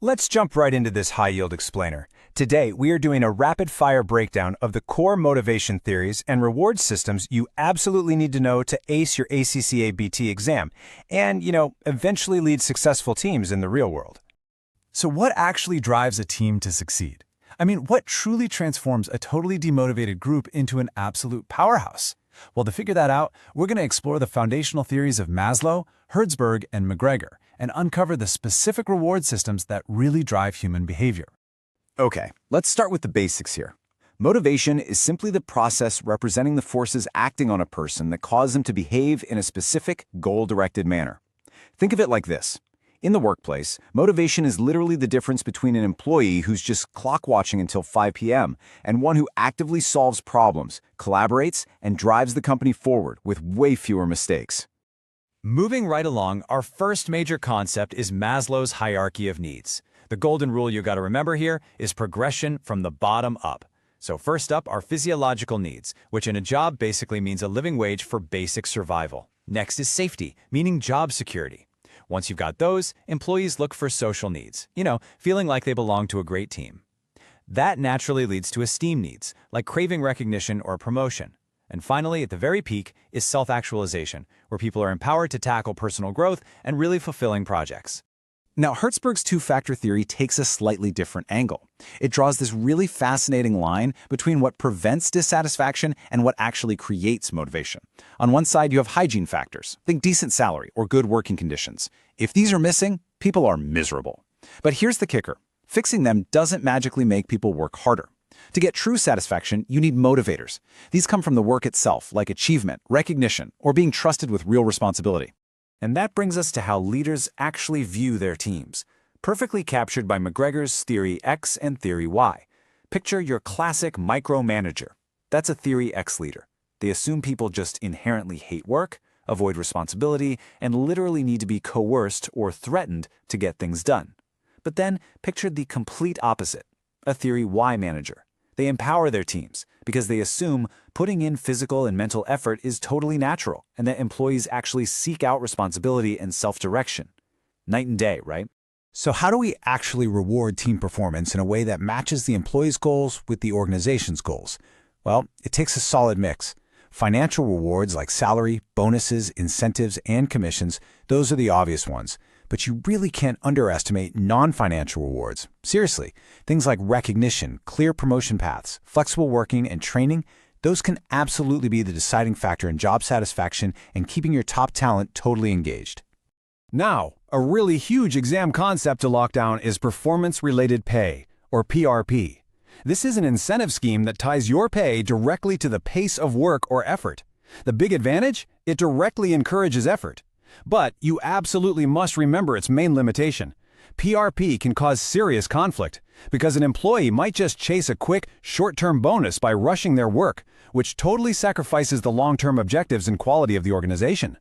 Let's jump right into this high-yield explainer. Today, we are doing a rapid-fire breakdown of the core motivation theories and reward systems you absolutely need to know to ace your ACCA BT exam and, eventually lead successful teams in the real world. So what actually drives a team to succeed? What truly transforms a totally demotivated group into an absolute powerhouse? Well, to figure that out, we're going to explore the foundational theories of Maslow, Herzberg, and McGregor, and uncover the specific reward systems that really drive human behavior. Okay, let's start with the basics here. Motivation is simply the process representing the forces acting on a person that cause them to behave in a specific, goal-directed manner. Think of it like this. In the workplace, motivation is literally the difference between an employee who's just clock-watching until 5 p.m. and one who actively solves problems, collaborates, and drives the company forward with way fewer mistakes. Moving right along, our first major concept is Maslow's hierarchy of needs. The golden rule you got to remember here is progression from the bottom up. So first up are physiological needs, which in a job basically means a living wage for basic survival. Next is safety, meaning job security. Once you've got those, employees look for social needs, feeling like they belong to a great team. That naturally leads to esteem needs, like craving recognition or promotion. And finally, at the very peak, is self-actualization, where people are empowered to tackle personal growth and really fulfilling projects. Now, Herzberg's two-factor theory takes a slightly different angle. It draws this really fascinating line between what prevents dissatisfaction and what actually creates motivation. On one side, you have hygiene factors. Think decent salary or good working conditions. If these are missing, people are miserable. But here's the kicker. Fixing them doesn't magically make people work harder. To get true satisfaction, you need motivators. These come from the work itself, like achievement, recognition, or being trusted with real responsibility. And that brings us to how leaders actually view their teams, perfectly captured by McGregor's Theory X and Theory Y. Picture your classic micromanager. That's a Theory X leader. They assume people just inherently hate work, avoid responsibility, and literally need to be coerced or threatened to get things done. But then picture the complete opposite, a Theory Y manager. They empower their teams because they assume putting in physical and mental effort is totally natural and that employees actually seek out responsibility and self-direction. Night and day, right? So how do we actually reward team performance in a way that matches the employee's goals with the organization's goals? Well, it takes a solid mix. Financial rewards like salary, bonuses, incentives, and commissions, those are the obvious ones. But you really can't underestimate non-financial rewards. Seriously, things like recognition, clear promotion paths, flexible working, and training, those can absolutely be the deciding factor in job satisfaction and keeping your top talent totally engaged. Now, a really huge exam concept to lock down is performance-related pay, or PRP. This is an incentive scheme that ties your pay directly to the pace of work or effort. The big advantage? It directly encourages effort. But you absolutely must remember its main limitation. PRP can cause serious conflict because an employee might just chase a quick, short-term bonus by rushing their work, which totally sacrifices the long-term objectives and quality of the organization.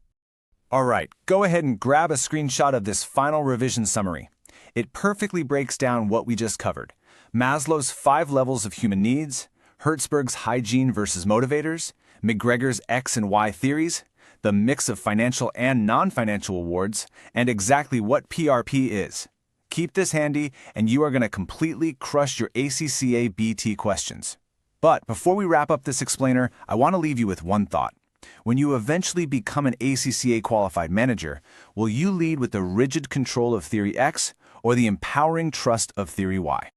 All right, go ahead and grab a screenshot of this final revision summary. It perfectly breaks down what we just covered. Maslow's 5 levels of human needs, Herzberg's hygiene versus motivators, McGregor's X and Y theories, the mix of financial and non-financial awards, and exactly what PRP is. Keep this handy, and you are going to completely crush your ACCA BT questions. But before we wrap up this explainer, I want to leave you with one thought. When you eventually become an ACCA qualified manager, will you lead with the rigid control of Theory X or the empowering trust of Theory Y?